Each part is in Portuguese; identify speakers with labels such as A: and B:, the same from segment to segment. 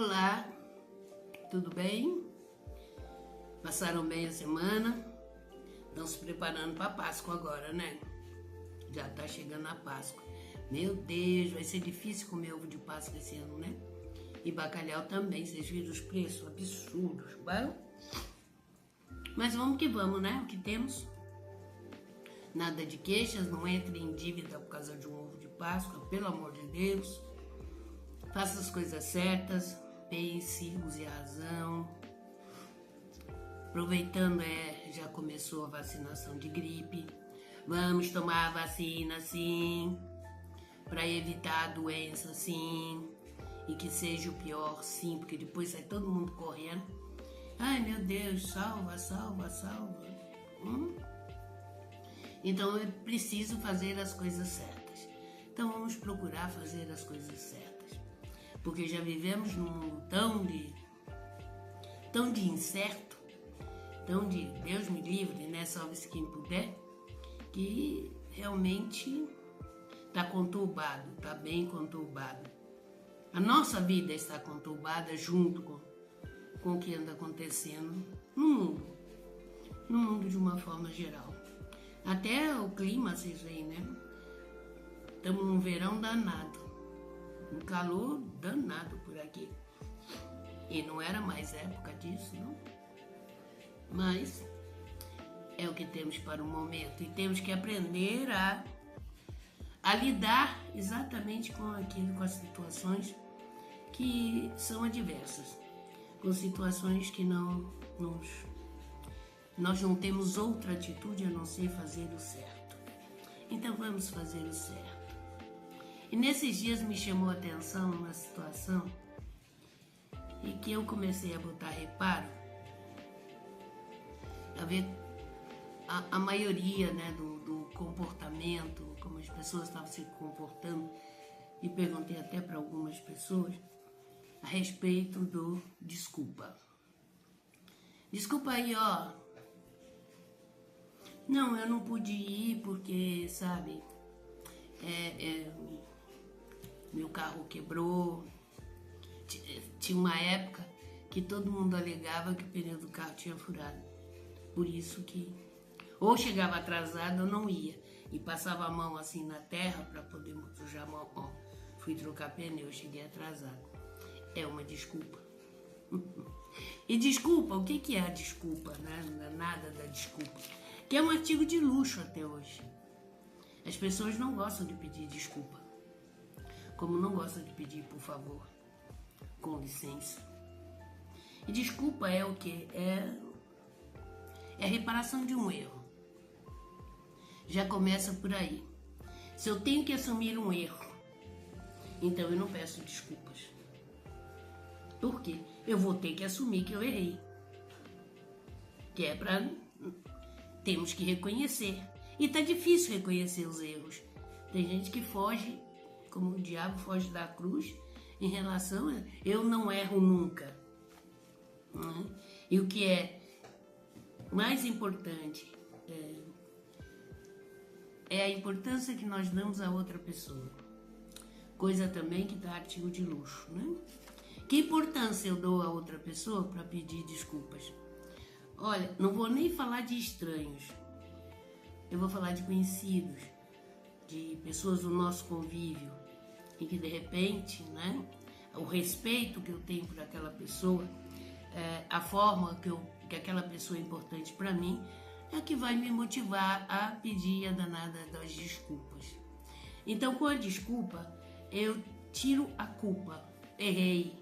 A: Olá, tudo bem? Passaram bem a semana? Estão se preparando para a Páscoa agora, né? Já tá chegando a Páscoa. Meu Deus, vai ser difícil comer ovo de Páscoa esse ano, né? E bacalhau também, vocês viram os preços absurdos, bom? Mas vamos que vamos, né? O que temos? Nada de queixas, não entre em dívida por causa de um ovo de Páscoa, pelo amor de Deus. Faça as coisas certas, pense, use a razão. Aproveitando, já começou a vacinação de gripe. Vamos tomar a vacina, sim, para evitar a doença, sim. E que seja o pior, sim, porque depois sai todo mundo correndo. Ai, meu Deus, salva, salva, salva. Então é preciso fazer as coisas certas. Então vamos procurar fazer as coisas certas. Porque já vivemos num mundo tão de incerto, tão de Deus me livre, né? Salve-se quem puder, que realmente está conturbado, está bem conturbado. A nossa vida está conturbada junto com o que anda acontecendo no mundo de uma forma geral. Até o clima, vocês veem, né? Estamos num verão danado, um calor danado por aqui. E não era mais época disso, não? Mas é o que temos para o momento e temos que aprender a lidar exatamente com aquilo, com as situações que são adversas, com situações que nós não temos outra atitude a não ser fazer o certo. Então vamos fazer o certo. E nesses dias me chamou a atenção uma situação e que eu comecei a botar reparo, a ver a maioria, né, do comportamento, como as pessoas estavam se comportando, e perguntei até para algumas pessoas a respeito do desculpa. Desculpa aí, ó. Não, eu não pude ir porque, sabe, meu carro quebrou. Tinha uma época que todo mundo alegava que o pneu do carro tinha furado. Por isso que ou chegava atrasado ou não ia. E passava a mão assim na terra para poder sujar a mão. Ó, fui trocar pneu, cheguei atrasado. É uma desculpa. E desculpa, o que é a desculpa? Né? Não é nada da desculpa. Que é um artigo de luxo até hoje. As pessoas não gostam de pedir desculpa. Como não gostam de pedir por favor, com licença. E desculpa é o quê? É a reparação de um erro. Já começa por aí. Se eu tenho que assumir um erro, então eu não peço desculpas. Por quê? Eu vou ter que assumir que eu errei. Que é para... Temos que reconhecer. E tá difícil reconhecer os erros. Tem gente que foge, como o diabo foge da cruz, em relação a eu não erro nunca. Né? E o que é mais importante é a importância que nós damos a outra pessoa. Coisa também que dá artigo de luxo, né? Que importância eu dou a outra pessoa para pedir desculpas? Olha, não vou nem falar de estranhos. Eu vou falar de conhecidos, de pessoas do nosso convívio, em que de repente, né, o respeito que eu tenho por aquela pessoa, a forma que aquela pessoa é importante para mim, é que vai me motivar a pedir a danada das desculpas. Então, com a desculpa, eu tiro a culpa. Errei.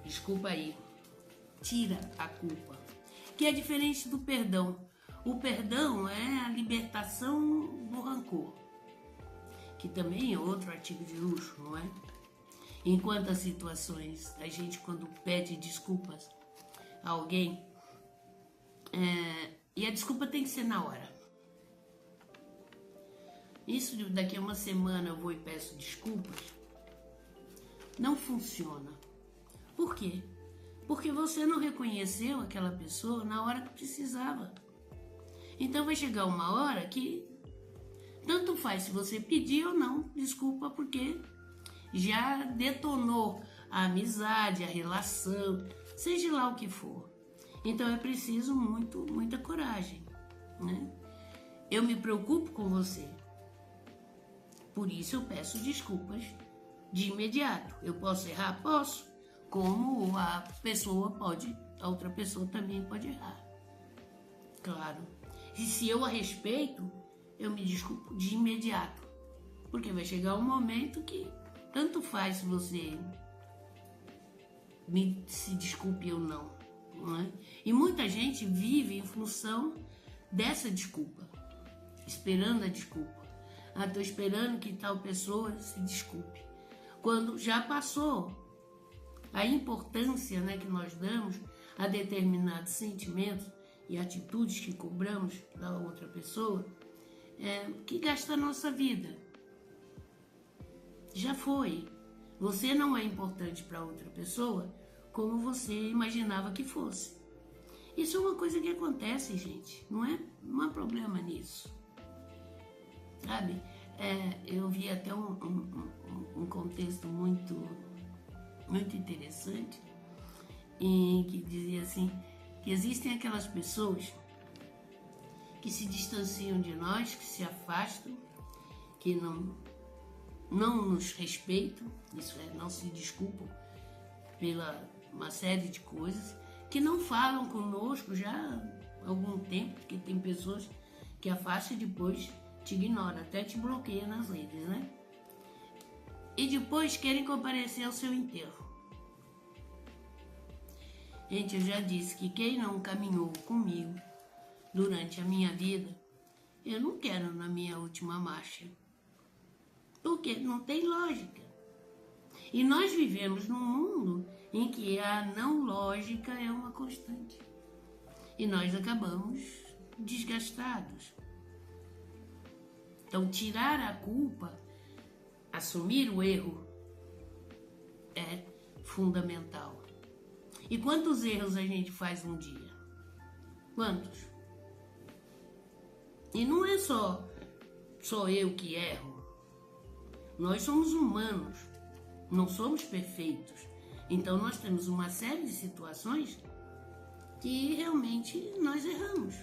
A: Desculpa aí. Tira a culpa. Que é diferente do perdão. O perdão é a libertação do rancor, que também é outro artigo de luxo, não é? Em quantas situações a gente, quando pede desculpas a alguém, e a desculpa tem que ser na hora. Isso daqui a uma semana eu vou e peço desculpas, não funciona. Por quê? Porque você não reconheceu aquela pessoa na hora que precisava. Então vai chegar uma hora que tanto faz se você pedir ou não desculpa, porque já detonou a amizade, a relação, seja lá o que for. Então é preciso muita coragem, né? Eu me preocupo com você. Por isso eu peço desculpas de imediato. Eu posso errar? Posso. Como a outra pessoa também pode errar. Claro. E se eu a respeito, eu me desculpo de imediato. Porque vai chegar um momento que tanto faz se você se desculpe ou não. Não é? E muita gente vive em função dessa desculpa. Esperando a desculpa. Estou esperando que tal pessoa se desculpe. Quando já passou a importância, né, que nós damos a determinados sentimentos e atitudes que cobramos da outra pessoa, que gasta a nossa vida. Já foi. Você não é importante para outra pessoa como você imaginava que fosse. Isso é uma coisa que acontece, gente. Não há problema nisso. Sabe? Eu vi até um contexto muito interessante em que dizia assim, que existem aquelas pessoas que se distanciam de nós, que se afastam, que não nos respeitam, isso é, não se desculpam pela uma série de coisas, que não falam conosco já há algum tempo, porque tem pessoas que afastam e depois te ignoram, até te bloqueiam nas redes, né? E depois querem comparecer ao seu enterro. Gente, eu já disse que quem não caminhou comigo durante a minha vida, eu não quero na minha última marcha. Porque não tem lógica. E nós vivemos num mundo em que a não lógica é uma constante. E nós acabamos desgastados. Então, tirar a culpa, assumir o erro, é fundamental. E quantos erros a gente faz um dia? Quantos? E não é só eu que erro. Nós somos humanos, não somos perfeitos. Então nós temos uma série de situações que realmente nós erramos.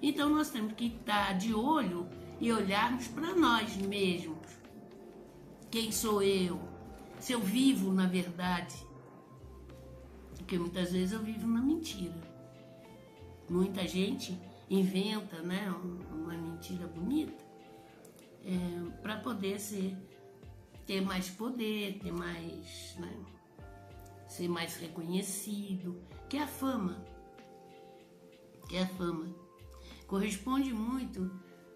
A: Então nós temos que estar de olho e olharmos para nós mesmos. Quem sou eu? Se eu vivo na verdade? Porque muitas vezes eu vivo na mentira. Muita gente inventa, né, uma mentira bonita para poder ter mais poder, ter mais, né, ser mais reconhecido, que é a fama. Corresponde muito.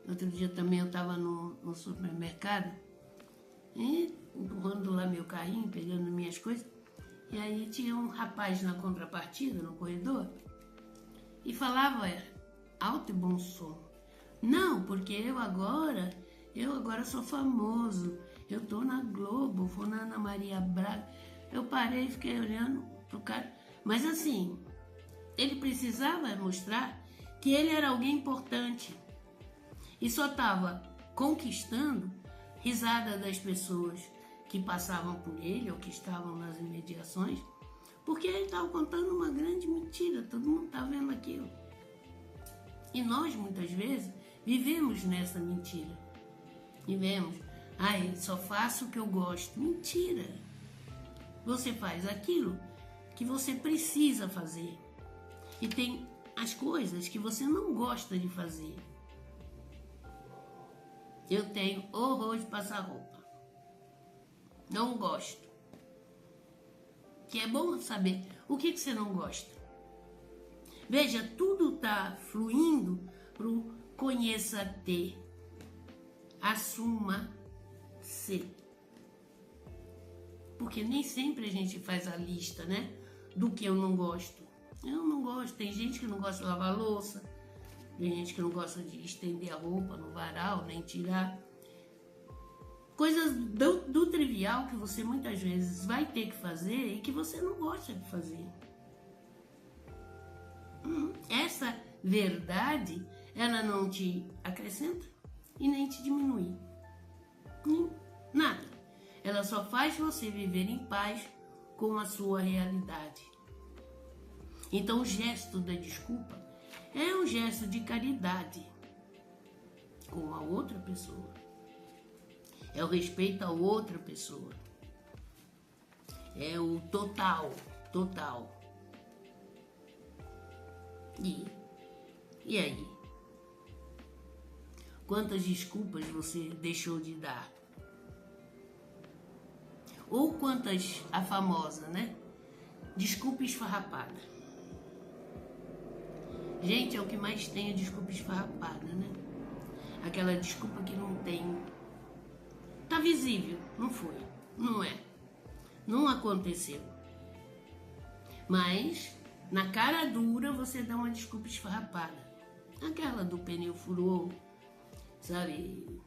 A: Outro dia também eu estava no supermercado, empurrando lá meu carrinho, pegando minhas coisas, e aí tinha um rapaz na contrapartida, no corredor, e falava alto e bom som: não, porque eu agora sou famoso, eu tô na Globo, vou na Ana Maria Braga. Eu parei e fiquei olhando pro cara, mas assim, ele precisava mostrar que ele era alguém importante e só estava conquistando risada das pessoas que passavam por ele ou que estavam nas imediações, porque ele estava contando uma grande mentira, todo mundo está vendo aquilo. E nós, muitas vezes, vivemos nessa mentira. Vivemos, só faço o que eu gosto. Mentira! Você faz aquilo que você precisa fazer. E tem as coisas que você não gosta de fazer. Eu tenho horror de passar roupa. Não gosto. Que é bom saber o que você não gosta. Veja, tudo está fluindo para o conheça-te. Assuma-se. Porque nem sempre a gente faz a lista, né? Do que eu não gosto. Eu não gosto. Tem gente que não gosta de lavar louça. Tem gente que não gosta de estender a roupa no varal, nem tirar. Coisas do trivial que você muitas vezes vai ter que fazer e que você não gosta de fazer. Essa verdade, ela não te acrescenta e nem te diminui. Nada. Ela só faz você viver em paz com a sua realidade. Então o gesto da desculpa é um gesto de caridade com a outra pessoa. É o respeito a outra pessoa. É o total. E aí? Quantas desculpas você deixou de dar? Ou quantas, a famosa, né? Desculpa esfarrapada. Gente, é o que mais tem a desculpa esfarrapada, né? Aquela desculpa que não tem... Tá visível, não foi, não é. Não aconteceu. Mas, na cara dura, você dá uma desculpa esfarrapada. Aquela do pneu furou, sabe?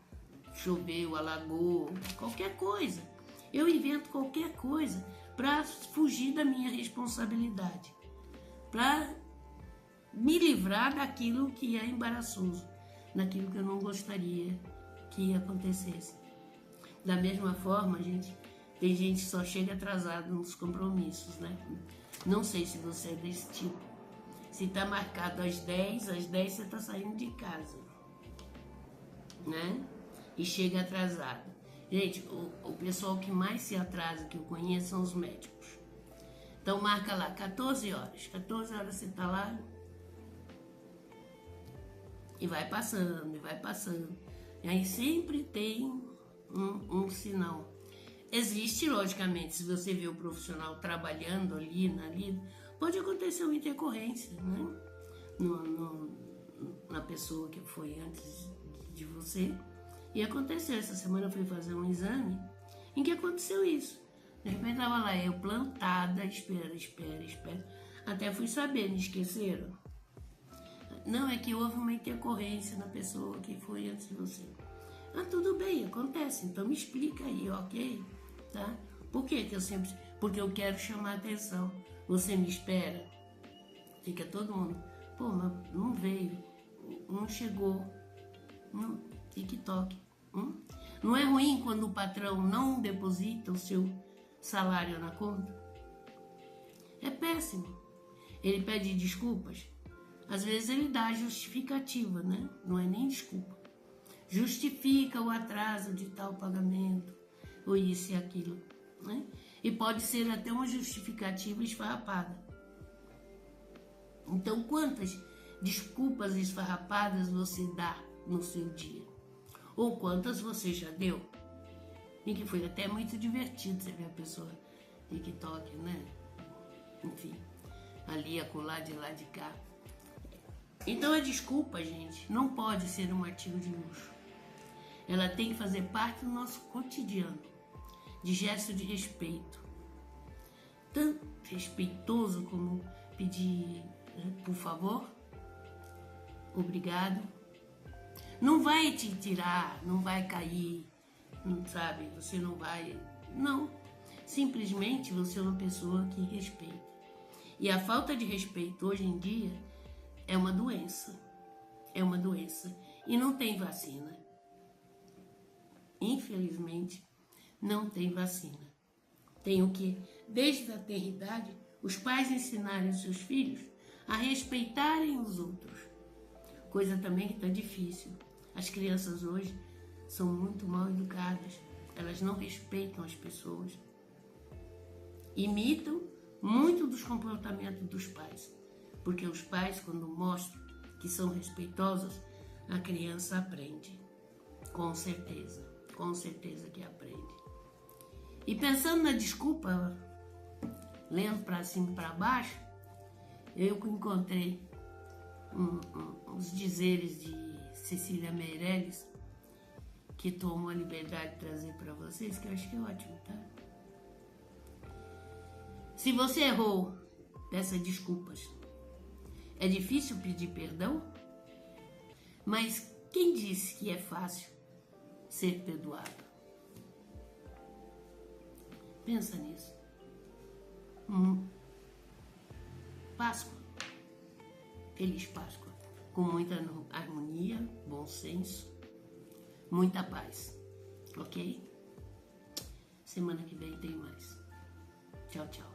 A: Choveu, alagou, qualquer coisa. Eu invento qualquer coisa para fugir da minha responsabilidade. Para me livrar daquilo que é embaraçoso. Daquilo que eu não gostaria que acontecesse. Da mesma forma, gente, tem gente que só chega atrasado nos compromissos, né? Não sei se você é desse tipo. Se tá marcado às 10 você tá saindo de casa, né? E chega atrasado. Gente, o pessoal que mais se atrasa que eu conheço são os médicos. Então marca lá, 14 horas. 14 horas você tá lá e vai passando, e vai passando. E aí sempre tem um sinal. Existe, logicamente, se você vê o profissional trabalhando ali, pode acontecer uma intercorrência, né? Na pessoa que foi antes de você. E aconteceu, essa semana eu fui fazer um exame em que aconteceu isso. De repente tava lá, eu plantada, espera. Até fui saber, me esqueceram. Não, é que houve uma intercorrência na pessoa que foi antes de você. Ah, tudo bem, acontece, então me explica aí, ok? Tá? Por que eu sempre... Porque eu quero chamar a atenção. Você me espera? Fica todo mundo... Pô, mas não veio, não chegou, não, TikTok. Não é ruim quando o patrão não deposita o seu salário na conta? É péssimo. Ele pede desculpas. Às vezes ele dá justificativa, né? Não é nem desculpa. Justifica o atraso de tal pagamento, ou isso e aquilo, né? E pode ser até uma justificativa esfarrapada. Então, quantas desculpas esfarrapadas você dá no seu dia? Ou quantas você já deu? E que foi até muito divertido você ver a pessoa TikTok, né? Enfim, ali, acolá, de lá, de cá. Então a desculpa, gente, não pode ser um artigo de luxo. Ela tem que fazer parte do nosso cotidiano, de gesto de respeito. Tão respeitoso como pedir, por favor, obrigado. Não vai te tirar, não vai cair, não sabe? Você não vai... Não. Simplesmente você é uma pessoa que respeita. E a falta de respeito hoje em dia é uma doença. É uma doença. E não tem vacina. Infelizmente, não tem vacina. Tem o quê? Desde a tenridade, os pais ensinarem os seus filhos a respeitarem os outros. Coisa também que está difícil. As crianças hoje são muito mal educadas. Elas não respeitam as pessoas. Imitam muito dos comportamentos dos pais. Porque os pais, quando mostram que são respeitosos, a criança aprende. Com certeza que aprende. E pensando na desculpa, lendo para cima e para baixo, eu encontrei uns dizeres de Cecília Meirelles, que tomou a liberdade de trazer para vocês, que eu acho que é ótimo, tá? Se você errou, peça desculpas. É difícil pedir perdão? Mas quem disse que é fácil ser perdoado? Pensa nisso. Páscoa. Feliz Páscoa. Com muita harmonia, bom senso, muita paz. Ok? Semana que vem tem mais. Tchau, tchau.